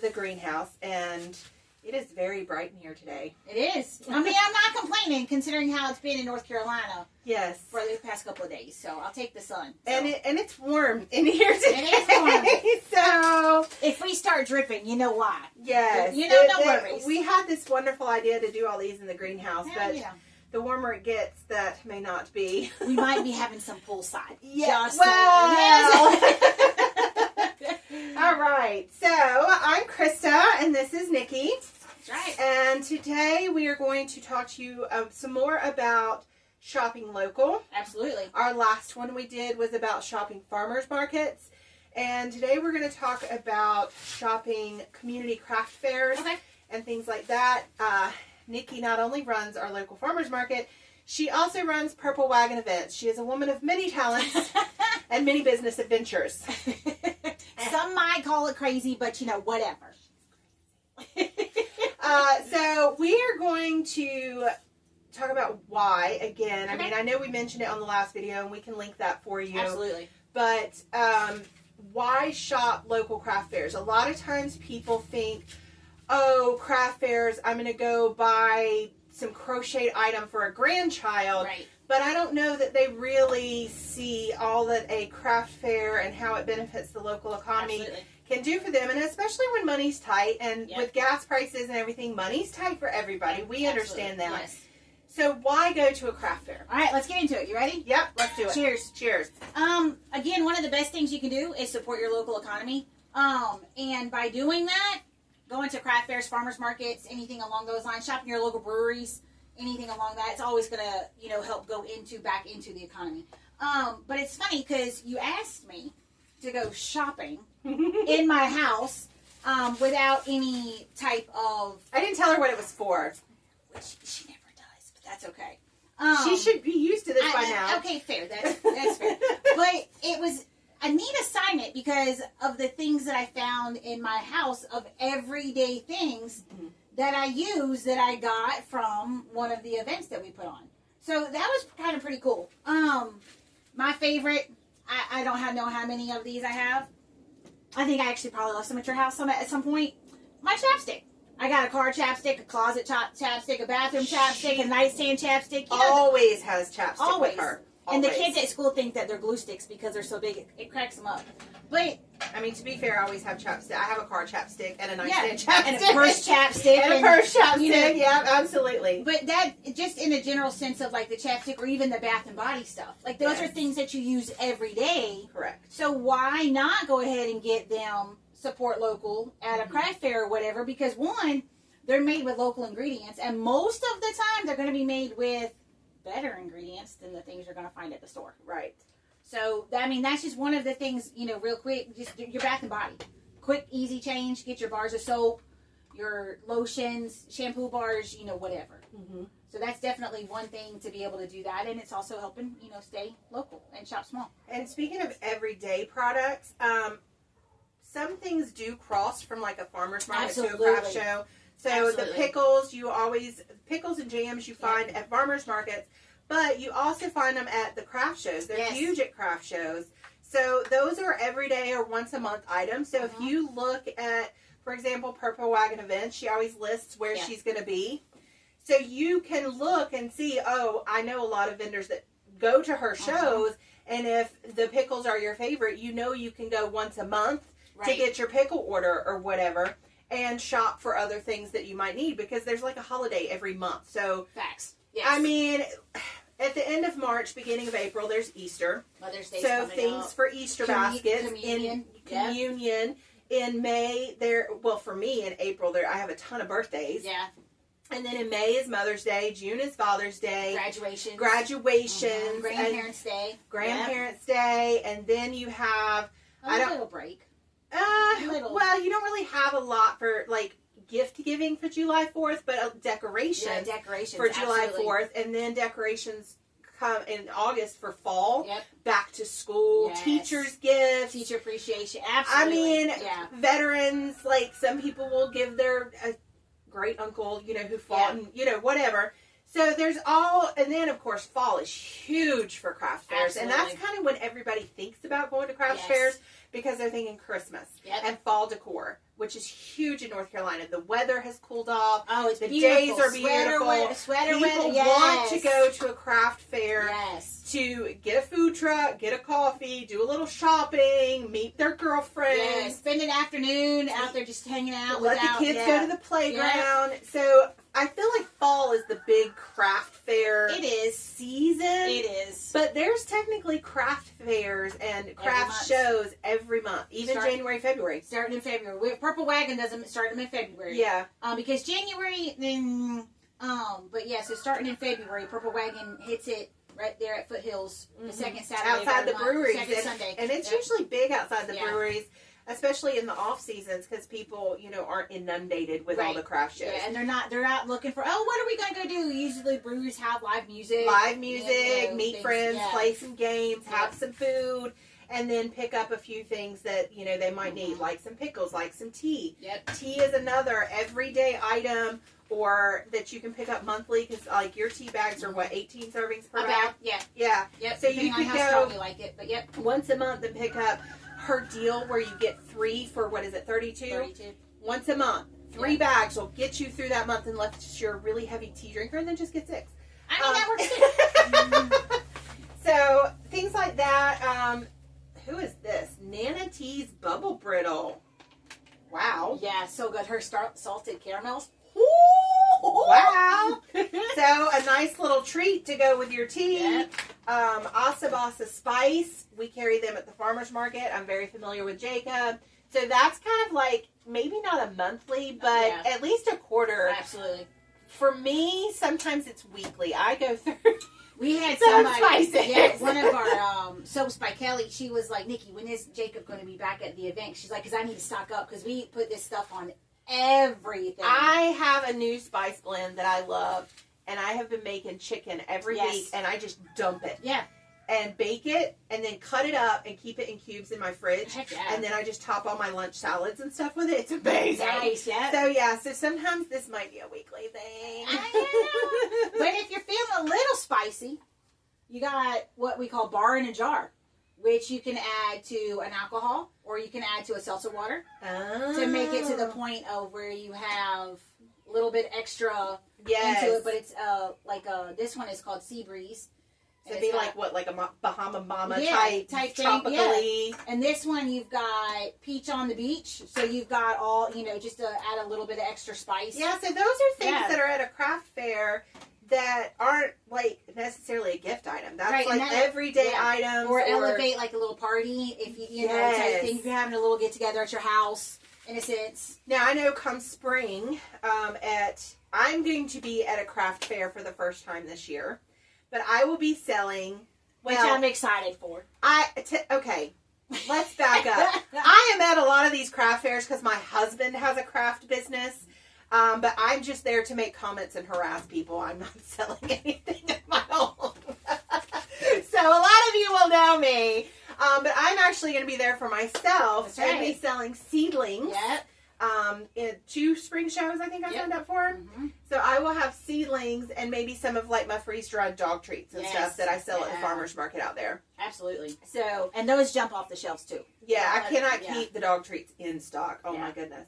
the greenhouse, and it is very bright in here today. It is. I mean, I'm not complaining considering how it's been in North Carolina. Yes. For the past couple of days, so I'll take the sun. So. And it's warm in here today. It is warm. So if we start dripping, you know why. Yes. You know, no worries. We had this wonderful idea to do all these in the greenhouse, but yeah. The warmer it gets, that may not be. We might be having some poolside. Yeah. Just well. All right. So I'm Krista, and this is Nikki. That's right. And today we are going to talk to you some more about shopping local. Absolutely. Our last one we did was about shopping farmers markets. And today we're going to talk about shopping community craft fairs and things like that. Nikki not only runs our local farmers market, she also runs Purple Wagon events. She is a woman of many talents and many business adventures. Some might call it crazy, but you know, whatever. So we are going to talk about why again. I mean, I know we mentioned it on the last video, and we can link that for you. Absolutely. But why shop local craft fairs? A lot of times people think, oh, craft fairs, I'm going to go buy some crochet item for a grandchild. Right. But I don't know that they really see all that a craft fair and how it benefits the local economy Absolutely. Can do for them. And especially when money's tight, and with gas prices and everything, money's tight for everybody. We understand that. Yes. So why go to a craft fair? All right, let's get into it. You ready? Yep, let's do it. Cheers. Cheers. Again, one of the best things you can do is support your local economy. And by doing that, going to craft fairs, farmers markets, anything along those lines, shopping your local breweries, anything along that, it's always going to, help go back into the economy. But it's funny because you asked me to go shopping in my house without any type of... I didn't tell her what it was for. Which she never does, but that's okay. She should be used to this by now. Okay, fair. That's fair. But it was a neat assignment because of the things that I found in my house of everyday things that I use that I got from one of the events that we put on. So that was kind of pretty cool. My favorite, I don't know how many of these I have. I think I actually probably left some at your house at some point. My chapstick. I got a car chapstick, a closet chapstick, a bathroom chapstick, a nightstand chapstick. Always has chapstick always. with her. And the kids at school think that they're glue sticks because they're so big, it cracks them up. But I mean, to be fair, I always have chapstick. I have a car chapstick and a nightstand chapstick. And a purse chapstick. And a purse chapstick, yeah, absolutely. But that, just in a general sense of like the chapstick or even the bath and body stuff. Like those are things that you use every day. Correct. So why not go ahead and get them, support local at a craft fair or whatever? Because one, they're made with local ingredients. And most of the time, they're going to be made with better ingredients than the things you're going to find at the store. Right. So, I mean, that's just one of the things, real quick, just do your bath and body. Quick, easy change, get your bars of soap, your lotions, shampoo bars, whatever. So that's definitely one thing to be able to do that. And it's also helping, stay local and shop small. And speaking of everyday products, some things do cross from like a farmer's market to a craft show. So the pickles, pickles and jams you find at farmers markets, but you also find them at the craft shows. They're huge at craft shows. So those are everyday or once a month items. So if you look at, for example, Purple Wagon events, she always lists where she's going to be. So you can look and see, oh, I know a lot of vendors that go to her shows, and if the pickles are your favorite, you can go once a month to get your pickle order or whatever. And shop for other things that you might need because there's like a holiday every month. So, facts. Yes. I mean, at the end of March, beginning of April, there's Easter. Mother's Day. So things for Easter baskets. Communion. Communion. In May, for me in April, I have a ton of birthdays. Yeah. And then in May is Mother's Day. June is Father's Day. Graduations. Grandparents' Day. Grandparents' Day. And then you have... A little break. Well, you don't really have a lot for like gift giving for July 4th, but decorations for July 4th, and then decorations come in August for fall, back to school, teachers' gifts, teacher appreciation. Absolutely. I mean, veterans, like some people will give their great uncle, who fought, and whatever. So there's and then of course fall is huge for craft fairs, and that's kind of when everybody thinks about going to craft fairs. Because they're thinking Christmas and fall decor. which is huge in North Carolina. The weather has cooled off. Oh, it's the beautiful. days are beautiful. Sweater People weather. Yes. want to go to a craft fair. Yes. To get a food truck, get a coffee, do a little shopping, meet their girlfriends. Yeah, spend an afternoon out there just hanging out. Let the kids go to the playground. Yeah. So I feel like fall is the big craft fair season. It is. But there's technically craft fairs and craft shows every month, even January, February. Starting in February. Purple Wagon doesn't start them in February. Yeah. Because January, then, but yeah, so starting in February, Purple Wagon hits it right there at Foothills, the second Saturday outside the breweries, second Sunday, and it's usually big outside the breweries, especially in the off seasons because people, aren't inundated with all the craft shows. Yeah, and they're not looking for what are we gonna go do? Usually breweries have live music, meet friends, play some games, have some food. And then pick up a few things that, they might need, like some pickles, like some tea. Yep. Tea is another everyday item or that you can pick up monthly because, like, your tea bags are, 18 servings per bag? Yeah. Yeah. Yep. So you could go strong you like it, but once a month and pick up her deal where you get 3 for, 32? 32. Once a month. 3 bags will get you through that month unless you're a really heavy tea drinker, and then just get 6. That works too. So, things like that. Who is this? Nana T's Bubble Brittle. Wow. Yeah, so good. Her salted caramels. Wow. So, a nice little treat to go with your tea. Yep. Asabasa Spice. We carry them at the farmer's market. I'm very familiar with Jacob. So, that's kind of like, maybe not a monthly, but at least a quarter. Absolutely. For me, sometimes it's weekly. I go through... We had somebody, one of our soaps by Kelly, she was like, Nikki, when is Jacob going to be back at the event? She's like, because I need to stock up because we put this stuff on everything. I have a new spice blend that I love, and I have been making chicken every week, and I just dump it. Yeah. And bake it, and then cut it up and keep it in cubes in my fridge. Heck yeah. And then I just top all my lunch salads and stuff with it. It's amazing. Nice, yeah. So sometimes this might be a weekly thing. I know. But if you're feeling a little spicy, you got what we call bar in a jar, which you can add to an alcohol or you can add to a seltzer water to make it to the point of where you have a little bit extra into it. But it's this one is called Sea Breeze. So it'd be like a Bahama Mama type thing, tropically. Yeah. And this one you've got peach on the beach. So you've got all, just to add a little bit of extra spice. Yeah, so those are things that are at a craft fair that aren't like necessarily a gift item. That's everyday items. Or elevate like a little party if you know, type thing. If you're having a little get together at your house, in a sense. Now I know come spring, I'm going to be at a craft fair for the first time this year. But I will be selling... Which I'm excited for. Okay, let's back up. I am at a lot of these craft fairs because my husband has a craft business. But I'm just there to make comments and harass people. I'm not selling anything of my own. So a lot of you will know me. But I'm actually going to be there for myself. That's right. I'm going to be selling seedlings. Yep. In 2 spring shows I think I signed up for. Mm-hmm. So I will have seedlings and maybe some of like my freeze-dried dog treats and stuff that I sell at the farmer's market out there. Absolutely. So, and those jump off the shelves too. Yeah, I cannot keep the dog treats in stock. Oh my goodness.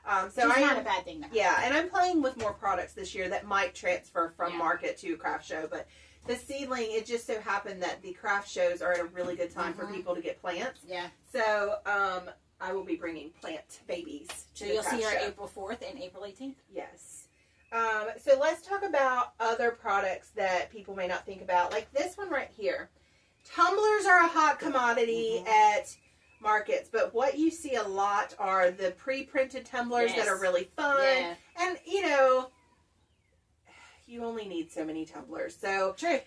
So it's not a bad thing though. Yeah, and I'm playing with more products this year that might transfer from market to craft show, but the seedling, it just so happened that the craft shows are at a really good time for people to get plants. Yeah. So, I will be bringing plant babies to the craft show. So you'll see her April 4th and April 18th? Yes. So let's talk about other products that people may not think about. Like this one right here. Tumblers are a hot commodity at markets, but what you see a lot are the pre-printed tumblers that are really fun. Yeah. And, you only need so many tumblers. So, true.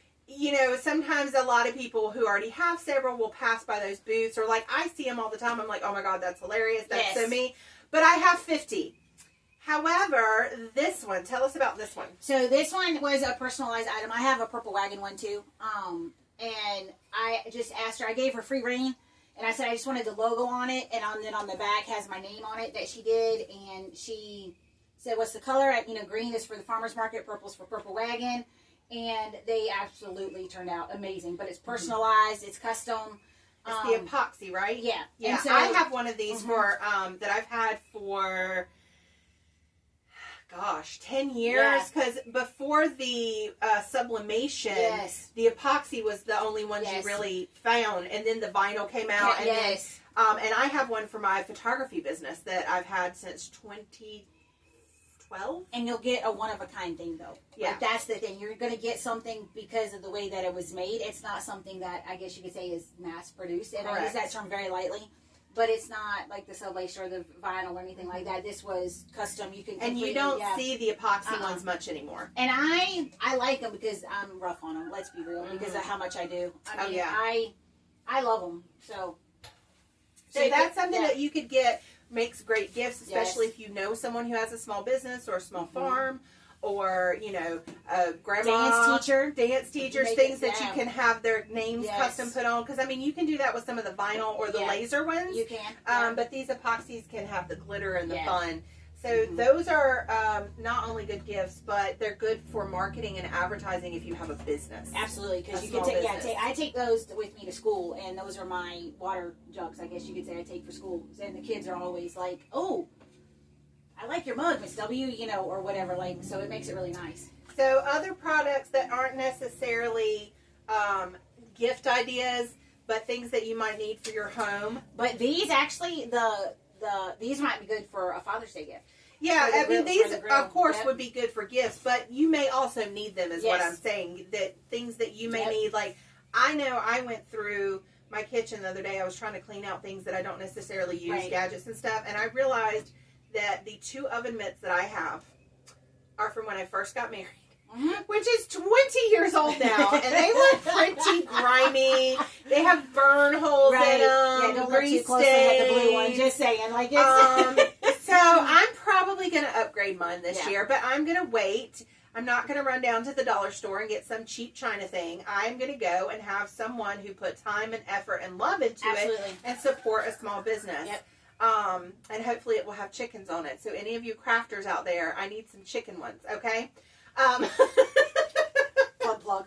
Sometimes a lot of people who already have several will pass by those booths, or like I see them all the time. I'm like, oh my God, that's hilarious. That's so me. But I have 50. However, this one, tell us about this one. So this one was a personalized item. I have a Purple Wagon one too. And I just asked her, I gave her free reign. And I said, I just wanted the logo on it. And then on the back has my name on it that she did. And she said, what's the color? Green is for the farmer's market. Purple's for Purple Wagon. And they absolutely turned out amazing. But it's personalized. It's custom. It's the epoxy, right? Yeah. Yeah. And so, I have one of these for that I've had for 10 years, because before the sublimation, the epoxy was the only ones you really found, and then the vinyl came out, and then, and I have one for my photography business that I've had since 2012. And you'll get a one-of-a-kind thing, though. Yeah. Like, that's the thing. You're going to get something because of the way that it was made. It's not something that, I guess you could say, is mass-produced, and I use that term very lightly. But it's not like the sublation or the vinyl or anything like that. This was custom. You can and you don't see the epoxy ones much anymore. And I like them because I'm rough on them. Let's be real, because of how much I do. I mean, I love them. So that's something that you could get. Makes great gifts, especially if you know someone who has a small business or a small farm, or a grandma dance teachers, things that you can have their names custom put on. Because I mean, you can do that with some of the vinyl or the laser ones. You can, but these epoxies can have the glitter and the fun. So those are not only good gifts, but they're good for marketing and advertising if you have a business. Absolutely, because you can take. I take those with me to school, and those are my water jugs. I guess you could say I take for school, and the kids are always like, "Oh, I like your mug, Miss W," or whatever. Like, so it makes it really nice. So other products that aren't necessarily gift ideas, but things that you might need for your home. But these actually these might be good for a Father's Day gift. Yeah, I mean, these, of course, would be good for gifts, but you may also need them, is what I'm saying. That things that you may need, like, I know I went through my kitchen the other day. I was trying to clean out things that I don't necessarily use, gadgets and stuff, and I realized that the 2 oven mitts that I have are from when I first got married. Which is 20 years old now, and they look pretty grimy. They have burn holes in them. Yeah, don't look too close at the blue one. Just saying, like it's. So I'm probably going to upgrade mine this year, but I'm going to wait. I'm not going to run down to the dollar store and get some cheap China thing. I'm going to go and have someone who put time and effort and love into it and support a small business. Yep. And hopefully it will have chickens on it. So any of you crafters out there, I need some chicken ones, okay? Plug.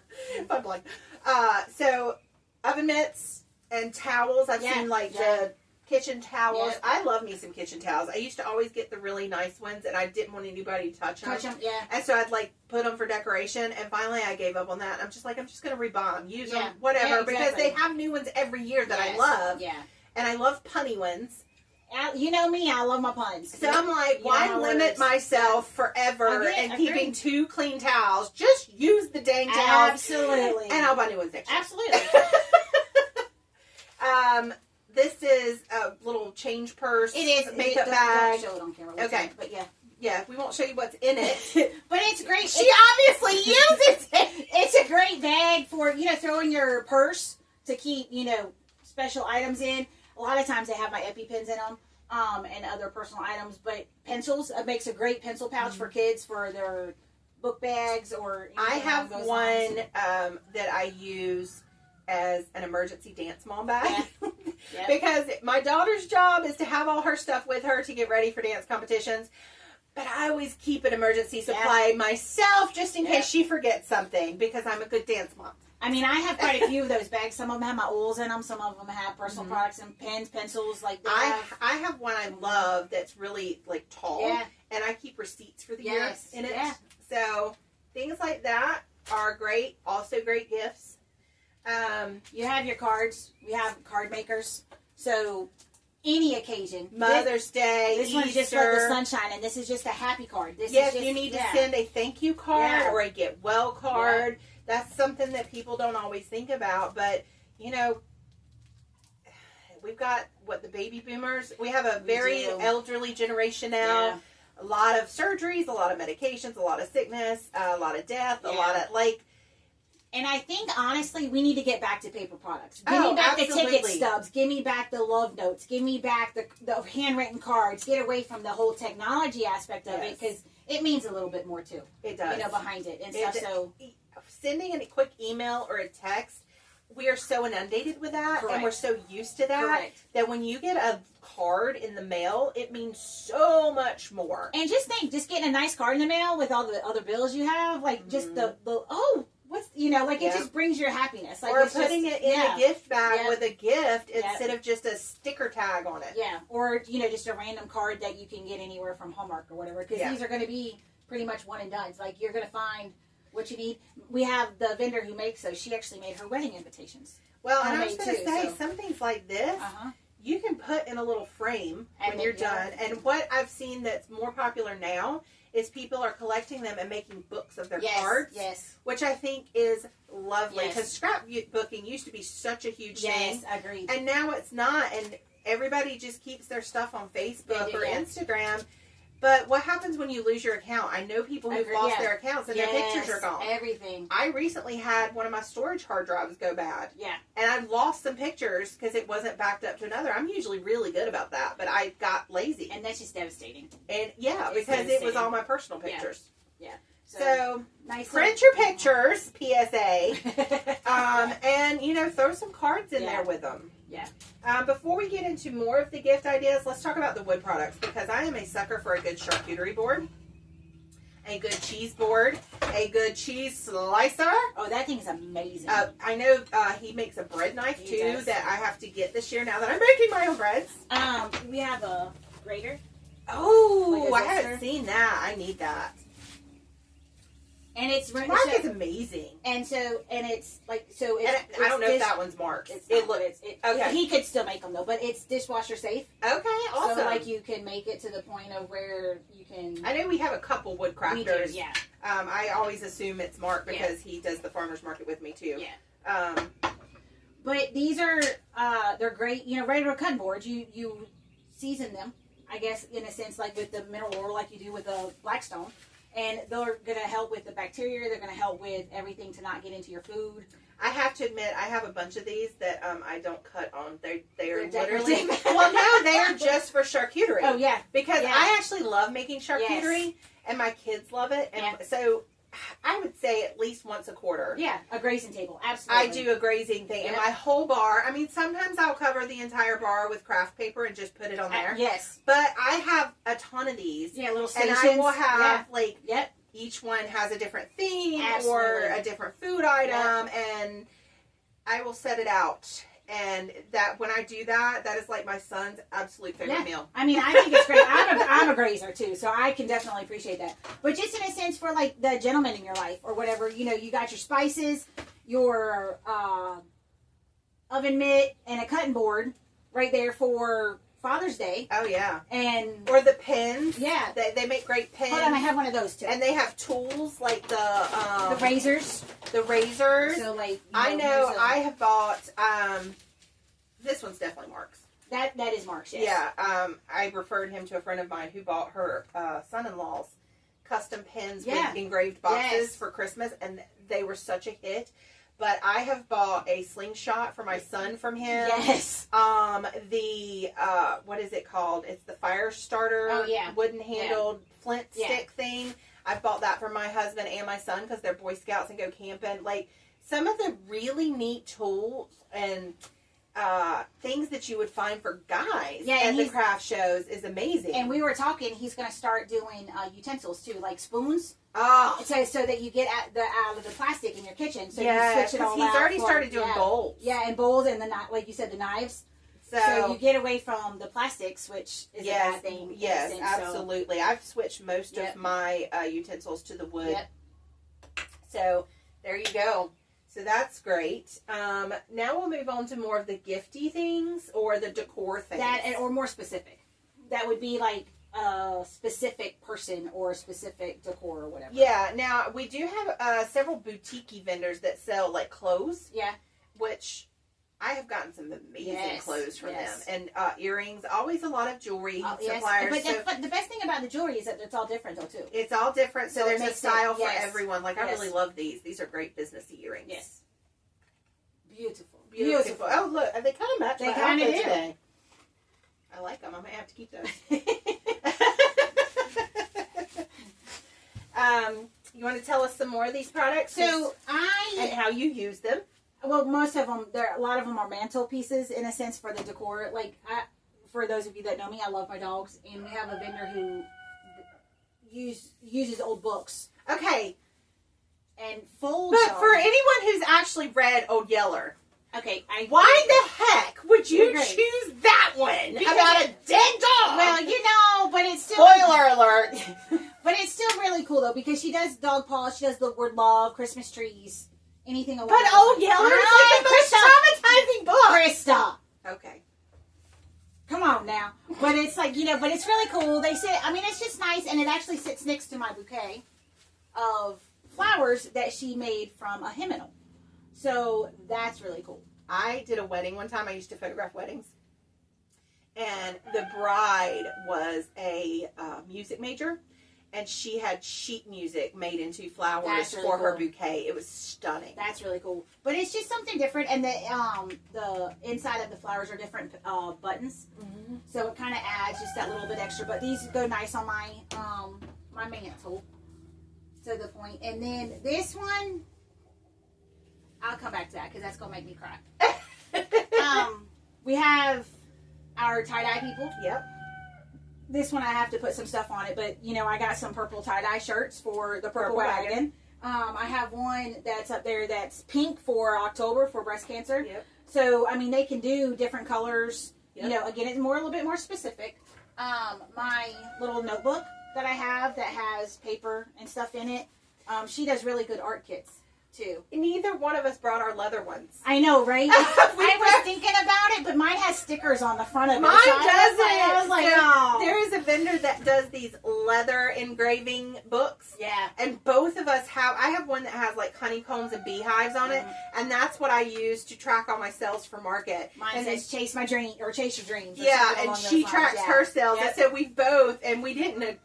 So oven mitts and towels. I've seen the kitchen towels. Yep. I love me some kitchen towels. I used to always get the really nice ones, and I didn't want anybody to touch them. And so I'd put them for decoration. And finally, I gave up on that. I'm just going to rebuy them, use them, whatever, because they have new ones every year that I love. Yeah. And I love punny ones. You know me, I love my puns. So I'm like, why limit myself forever and keeping 2 clean towels? Just use the dang towels. Absolutely. And I'll buy new ones next year. Absolutely. This is a little change purse. It is. Makeup bag. Don't show it on camera. Okay. But yeah. Yeah, we won't show you what's in it. But it's great. She obviously uses it. It's a great bag for, throwing your purse to keep, special items in. A lot of times they have my EpiPens in them, and other personal items. But pencils, it makes a great pencil pouch for kids for their book bags or. I have one that I use as an emergency dance mom bag. Yeah. Because my daughter's job is to have all her stuff with her to get ready for dance competitions. But I always keep an emergency supply myself just in case she forgets something, because I'm a good dance mom. I mean, I have quite a few of those bags. Some of them have my oils in them. Some of them have personal products and pens, pencils. I have one I love that's really tall, and I keep receipts for the year in it. Yeah. So things like that are great. Also great gifts. You have your cards. We have card makers. So any occasion, Mother's Day, this Easter. One's just for the sunshine, and this is just a happy card. This yes, is just, you need to send a thank you card or a get well card. Yeah. That's something that people don't always think about, but we've got the baby boomers. We have a very elderly generation now. Yeah. A lot of surgeries, a lot of medications, a lot of sickness, a lot of death, a lot of And I think, honestly, we need to get back to paper products. Give me back the ticket stubs. Give me back the love notes. Give me back the handwritten cards. Get away from the whole technology aspect of it, because it means a little bit more, too. It does. Behind it and stuff. So sending a quick email or a text, we are so inundated with that, and we're so used to that, that when you get a card in the mail, it means so much more. And just getting a nice card in the mail with all the other bills you have, just what's, like it just brings your happiness. Like, or putting it in a gift bag with a gift instead of just a sticker tag on it. Yeah, or, just a random card that you can get anywhere from Hallmark or whatever, because these are going to be pretty much one and done. Like, you're going to find what you need. We have the vendor who makes those. She actually made her wedding invitations. Well, and I was going to say, some things like this, you can put in a little frame when you're done. And what I've seen that's more popular now is people are collecting them and making books of their cards. Yes. Which I think is lovely. Because scrapbooking used to be such a huge thing. Yes, agreed. And now it's not. And everybody just keeps their stuff on Facebook or Instagram. But what happens when you lose your account? I know people who've lost their accounts and their pictures are gone. Everything. I recently had one of my storage hard drives go bad. Yeah. And I lost some pictures because it wasn't backed up to another. I'm usually really good about that, but I got lazy. And that's just devastating. And because it was all my personal pictures. Yeah. So nice print your pictures, PSA. And, throw some cards in there with them. Yeah. Before we get into more of the gift ideas, let's talk about the wood products, because I am a sucker for a good charcuterie board, a good cheese board, a good cheese slicer. Oh, that thing is amazing. I know he makes a bread knife too that I have to get this year now that I'm making my own breads. We have a grater. Oh, I haven't seen that. I need that. And it's Mark is amazing, and it's like I don't know if that one's Mark's. Okay. He could still make them though, but it's dishwasher safe. Okay, awesome. So you can make it to the point of where you can. I know we have a couple wood crafters. We do, yeah. I always assume it's Mark because he does the farmers market with me too. Yeah. But these are they're great. Regular cutting boards. You season them, I guess, in a sense, like with the mineral oil, like you do with the Blackstone. And they're going to help with the bacteria. They're going to help with everything to not get into your food. I have to admit, I have a bunch of these that I don't cut on. They're literally... Well, no, they are just for charcuterie. Oh, yeah. Because I actually love making charcuterie, and my kids love it. And so I would say at least once a quarter. Yeah, a grazing table. Absolutely. I do a grazing thing. And my whole bar, sometimes I'll cover the entire bar with craft paper and just put it on there. Yes. But I have a ton of these. Yeah, little stations. And I will have, each one has a different theme or a different food item. And I will set it out. And that when I do that, that is like my son's absolute favorite meal. I think it's great. I'm a grazer too, so I can definitely appreciate that. But just in a sense for like the gentleman in your life or whatever, you got your spices, your oven mitt, and a cutting board right there for Father's Day. Oh yeah, or the pins. Yeah, they make great pins. Hold on, I have one of those too. And they have tools like the razors. The razors. So like I know I have bought. This one's definitely Mark's. That is Mark's. Yes. Yeah. I referred him to a friend of mine who bought her son-in-law's custom pins with engraved boxes for Christmas, and they were such a hit. But I have bought a slingshot for my son from him. Yes. What is it called? It's the fire starter. Oh, yeah. Wooden handled flint stick thing. I've bought that for my husband and my son because they're Boy Scouts and go camping. Like, some of the really neat tools and things that you would find for guys at the craft shows is amazing. And we were talking, he's going to start doing utensils too, like spoons. Oh, so that you get out of the plastic in your kitchen. So you switch it all he's already started doing bowls. Yeah, and bowls and like you said, the knives. So you get away from the plastics, which is a bad thing. Yes, absolutely. I've switched most of my utensils to the wood. Yep. So there you go. So that's great. Now we'll move on to more of the gifty things or the decor things. Or more specific. That would be like a specific person or a specific decor or whatever. Yeah. Now, we do have several boutique vendors that sell like clothes. Yeah. Which I have gotten some amazing clothes from them. And earrings. Always a lot of jewelry suppliers. But the best thing about the jewelry is that it's all different though too. It's all different. So there's a style for everyone. Like I really love these. These are great businessy earrings. Yes. Beautiful. Oh, look. They kind of match my outfit today. I like them. I might have to keep those. You want to tell us some more of these products? So and how you use them. Well, most of them, a lot of them are mantle pieces in a sense for the decor. Like, for those of you that know me, I love my dogs, and we have a vendor who uses old books. Okay. and folds But them. for anyone who's actually read Old Yeller, okay, why the heck would you Agree. choose that one Because about a dead dog? Well, but it's still Spoiler alert. But it's still really cool though, because she does dog paws, she does the word love, Christmas trees, anything along But those Old lines. Yeller is like the most traumatizing book. Krista. Okay. Come on now. But it's like, but it's really cool. They sit, it's just nice, and it actually sits next to my bouquet of flowers that she made from a hymeneal. So that's really cool. I did a wedding one time. I used to photograph weddings. And the bride was a music major. And she had sheet music made into flowers Really for her cool. bouquet. It was stunning. That's really cool. But it's just something different. And the inside of the flowers are different buttons. Mm-hmm. So it kind of adds just that little bit extra. But these go nice on my my mantle. To the point. And then this one, I'll come back to that because that's going to make me cry. We have our tie-dye people. Yep. This one I have to put some stuff on it, but I got some purple tie-dye shirts for the Purple Wagon. I have one that's up there that's pink for October for breast cancer. Yep. So they can do different colors. Yep. Again, it's a little bit more specific. My little notebook that I have that has paper and stuff in it. She does really good art kits too. Neither one of us brought our leather ones. I know, right? I was thinking about it, but mine has stickers on the front of it. Mine so doesn't. I was like, So oh. there is a vendor that does these leather engraving books. Yeah. And both of us I have one that has like honeycombs and beehives on it. And that's what I use to track all my sales for market. Mine says chase my dream or chase your dreams. Or yeah, something and along she those tracks lines. her sales. Yep. And so we both, and we didn't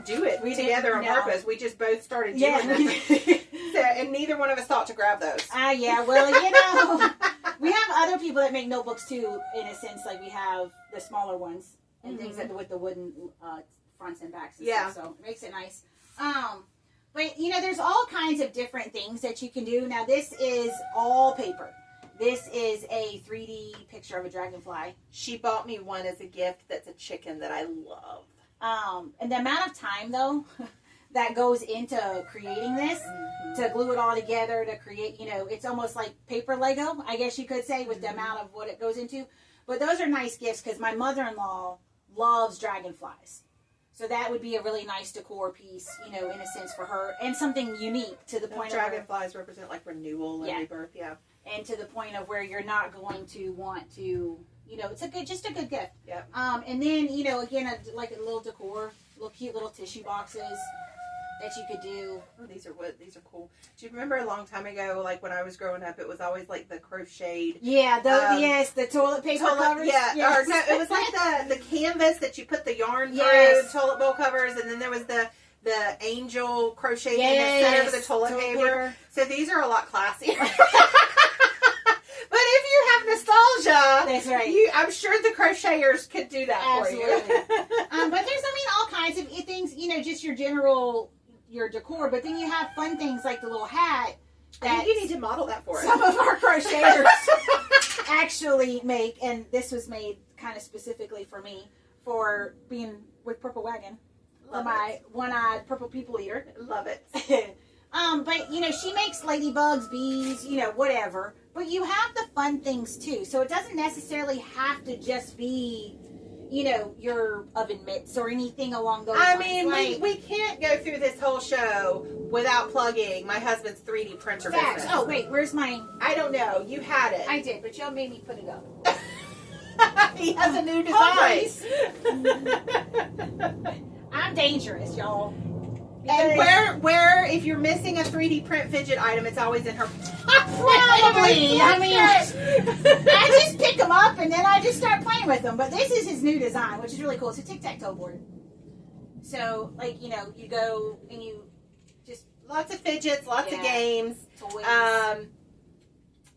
do it together on purpose. We just both started doing it. So, and neither one of us thought to grab those. Yeah, well, we have other people that make notebooks too, in a sense. Like we have the smaller ones and things that with the wooden fronts and backs and stuff. So it makes it nice. But there's all kinds of different things that you can do. Now this is all paper. This is a 3D picture of a dragonfly. She bought me one as a gift that's a chicken that I love. And the amount of time though that goes into creating this, to glue it all together, to create, it's almost like paper Lego, I guess you could say, with the amount of what it goes into. But those are nice gifts because my mother-in-law loves dragonflies. So that would be a really nice decor piece, in a sense for her, and something unique to the point of dragonflies represent like renewal and rebirth, and to the point of where you're not going to want to, it's just a good gift. Yep. And then, again, like a little decor, cute little tissue boxes that you could do. Oh, these are cool. Do you remember a long time ago, like when I was growing up, it was always like the crocheted. Yeah, the toilet paper covers. Yeah, yes. Or no, it was like the canvas that you put the yarn through, Yes. toilet bowl covers, and then there was the angel crocheted in the Yes. center of the toilet paper. So these are a lot classier. But if you have nostalgia, That's right. I'm sure the crocheters could do that for you. But there's, all kinds of things, just your decor, but then you have fun things like the little hat I think you need to model that for us. some of our crocheters actually make, and this was made kind of specifically for me for being with Purple Wagon. Love my one-eyed purple people eater. Love it. But she makes ladybugs, bees, whatever. But you have the fun things too. So it doesn't necessarily have to just be, your oven mitts or anything along those lines. I mean, we can't go through this whole show without plugging my husband's 3D printer Facts. business. Oh, wait, where's mine? I don't know. You had it. I did, but y'all made me put it up. He has a new design. I'm dangerous, y'all. And where if you're missing a 3D print fidget item, it's always in her. Probably. I just pick them up and then I just start playing with them. But this is his new design, which is really cool. It's a tic-tac-toe board. So, you go and you just... Lots of fidgets, lots of games. Toys.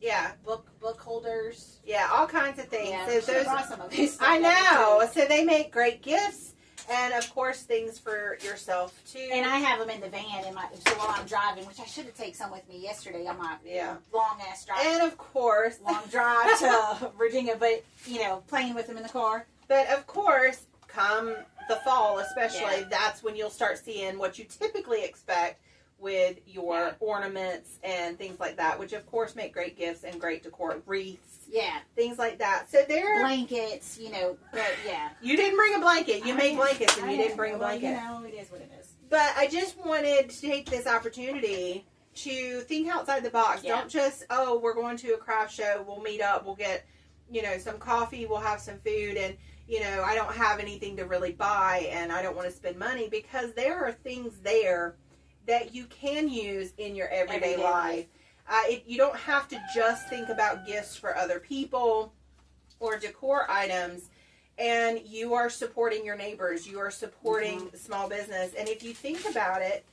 Yeah. Book holders. Yeah, all kinds of things. Yeah, So those, brought some of these I stuff know. So they make great gifts. And, of course, things for yourself, too. And I have them in the van so while I'm driving, which I should have taken some with me yesterday on my long-ass drive. And, of course. Long drive to Virginia, but, playing with them in the car. But, of course, come the fall especially, that's when you'll start seeing what you typically expect, with your ornaments and things like that, which of course make great gifts and great decor, wreaths, things like that. So there, blankets, but you didn't bring a blanket. You made blankets, and you didn't bring a blanket. It is what it is. But I just wanted to take this opportunity to think outside the box. Don't just, we're going to a craft show. We'll meet up. We'll get, some coffee. We'll have some food, and I don't have anything to really buy, and I don't want to spend money, because there are things there that you can use in your everyday life. You don't have to just think about gifts for other people or decor items, and you are supporting your neighbors. You are supporting small business. And if you think about it,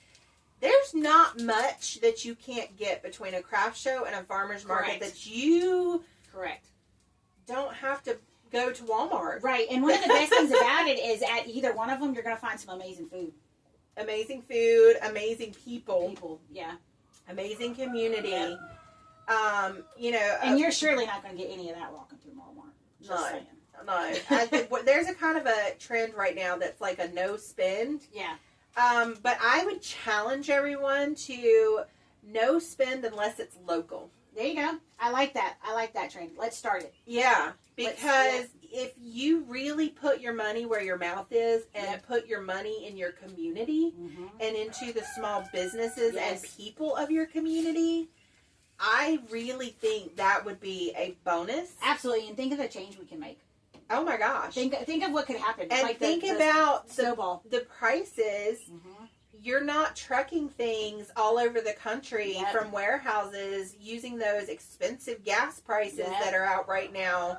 there's not much that you can't get between a craft show and a farmer's market that you don't have to go to Walmart. Right. And one of the best things about it is at either one of them, you're going to find some amazing food. Amazing food, amazing people. Amazing community. And you're surely not going to get any of that walking through Walmart. Just saying. No. I think there's a kind of a trend right now that's like a no spend. Yeah. But I would challenge everyone to no spend unless it's local. There you go. I like that. I like that trend. Let's start it. Yeah. Because if you really put your money where your mouth is and put your money in your community and into the small businesses and people of your community, I really think that would be a bonus. Absolutely. And think of the change we can make. Oh my gosh. Think of what could happen. And like think about snowball. The prices. You're not trucking things all over the country from warehouses using those expensive gas prices that are out right now.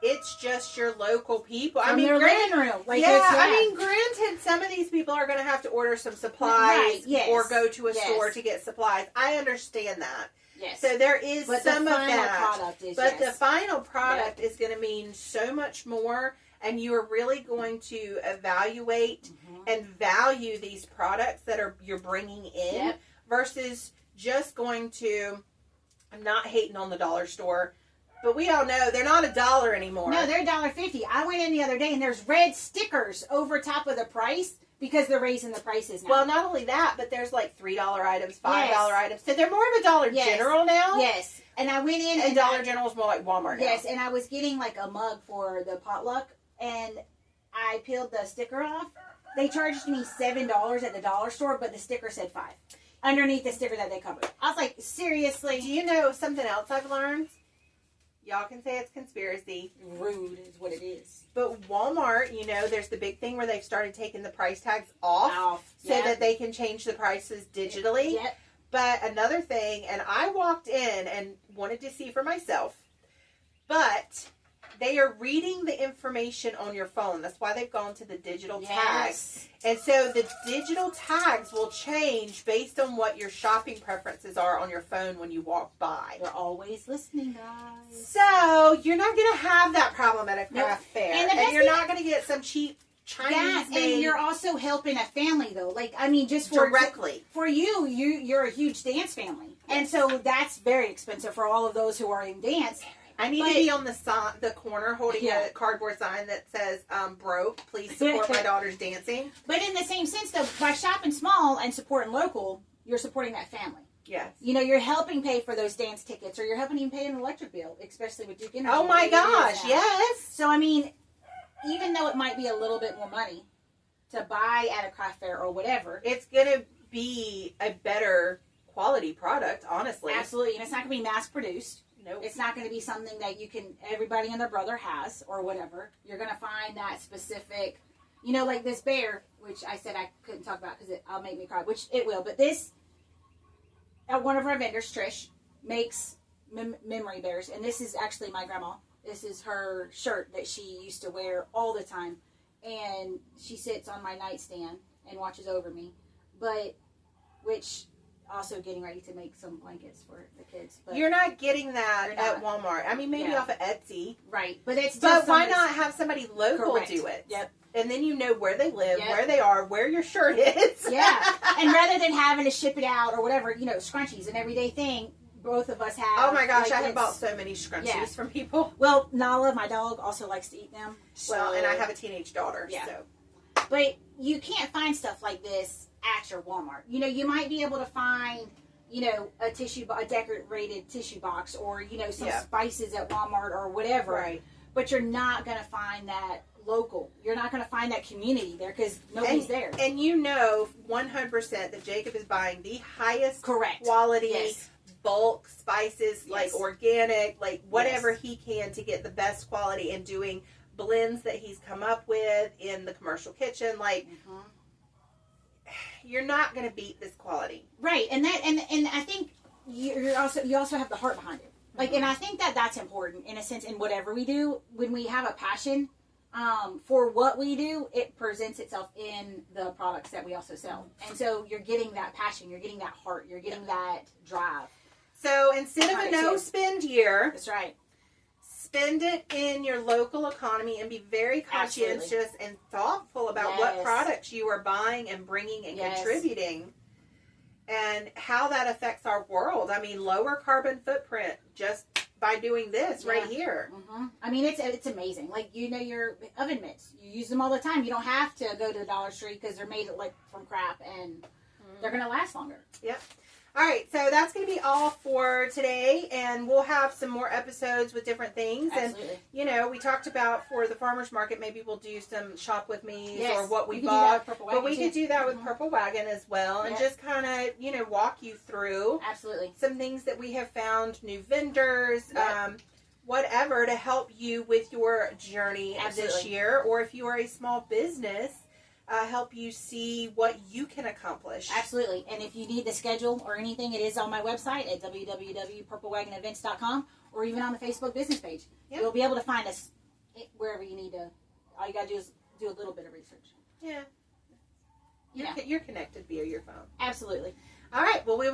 It's just your local people. From their living room. Granted, some of these people are going to have to order some supplies or go to a store to get supplies. I understand that. Yes. So there is some of that. But the final product is going to mean so much more, and you are really going to evaluate and value these products that you're bringing in versus just going to, I'm not hating on the dollar store, but we all know they're not $1 anymore. No, they're $1.50. I went in the other day and there's red stickers over top of the price because they're raising the prices now. Well, not only that, but there's like $3 items, $5 items. So they're more of a Dollar General now. Yes. And I went in and Dollar General is more like Walmart now. Yes, and I was getting like a mug for the potluck, and I peeled the sticker off. They charged me $7 at the dollar store, but the sticker said $5 underneath the sticker that they covered. I was like, seriously? Do you know something else I've learned? Y'all can say it's conspiracy. Rude is what it is. But Walmart, there's the big thing where they've started taking the price tags off so that they can change the prices digitally. Yep. But another thing, and I walked in and wanted to see for myself, but they are reading the information on your phone. That's why they've gone to the digital tags. And so the digital tags will change based on what your shopping preferences are on your phone when you walk by. They're always listening, guys. So you're not going to have that problem at a craft fair. And you're not going to get some cheap Chinese made. And you're also helping a family, though. Like, I mean, just for directly. For you're a huge dance family. And so that's very expensive for all of those who are in dance. I need to be on the corner holding a cardboard sign that says, broke, please support my daughter's dancing. But in the same sense, though, by shopping small and supporting local, you're supporting that family. Yes. You're helping pay for those dance tickets, or you're helping even pay an electric bill, especially with Duke Energy. Oh my gosh, yes. So, I mean, even though it might be a little bit more money to buy at a craft fair or whatever, it's going to be a better quality product, honestly. Absolutely. And it's not going to be mass produced. Nope. It's not going to be something that everybody and their brother has or whatever. You're going to find that specific, like this bear, which I said I couldn't talk about because it'll make me cry, which it will. But this, one of our vendors, Trish, makes memory bears. And this is actually my grandma. This is her shirt that she used to wear all the time. And she sits on my nightstand and watches over me. Which... also getting ready to make some blankets for the kids. But you're not getting that at Walmart. I mean, maybe off of Etsy. Right. But why not have somebody local do it? Yep. And then you know where they live, where they are, where your shirt is. Yeah. And rather than having to ship it out or whatever, scrunchies, an everyday thing, both of us have. Oh my gosh, I have bought so many scrunchies from people. Well, Nala, my dog, also likes to eat them. Well, and I have a teenage daughter, so. But you can't find stuff like this at your Walmart. You know, you might be able to find, you know, a decorated tissue box, or, you know, some spices at Walmart or whatever. Right. But you're not going to find that local. You're not going to find that community there because nobody's there. And you know 100% that Jacob is buying the highest correct quality bulk spices, like organic, like whatever he can to get the best quality, and doing blends that he's come up with in the commercial kitchen. Like, you're not going to beat this quality. Right. And that, and I think you also have the heart behind it. Like, and I think that that's important in a sense in whatever we do. When we have a passion for what we do, it presents itself in the products that we also sell. And so you're getting that passion, you're getting that heart, you're getting that drive. So instead of a no-spend year, that's right, spend it in your local economy and be very conscientious and thoughtful about what products you are buying and bringing and contributing, and how that affects our world. I mean, lower carbon footprint just by doing this right here. I mean, it's amazing. Like, you know, your oven mitts, you use them all the time. You don't have to go to the Dollar Tree because they're made like from crap, and they're going to last longer. Yep. All right, so that's going to be all for today, and we'll have some more episodes with different things. Absolutely. And, you know, we talked about for the farmer's market, maybe we'll do some shop with me or what we bought. But we could do that with Purple Wagon as well, and just kind of, you know, walk you through some things that we have found, new vendors, whatever, to help you with your journey this year. Or if you are a small business, help you see what you can accomplish. Absolutely. And if you need the schedule or anything, it is on my website at www.purplewagonevents.com, or even on the Facebook business page. Yep. You'll be able to find us wherever you need to. All you got to do is do a little bit of research. Yeah. You're connected via your phone. Absolutely. All right. Well, we will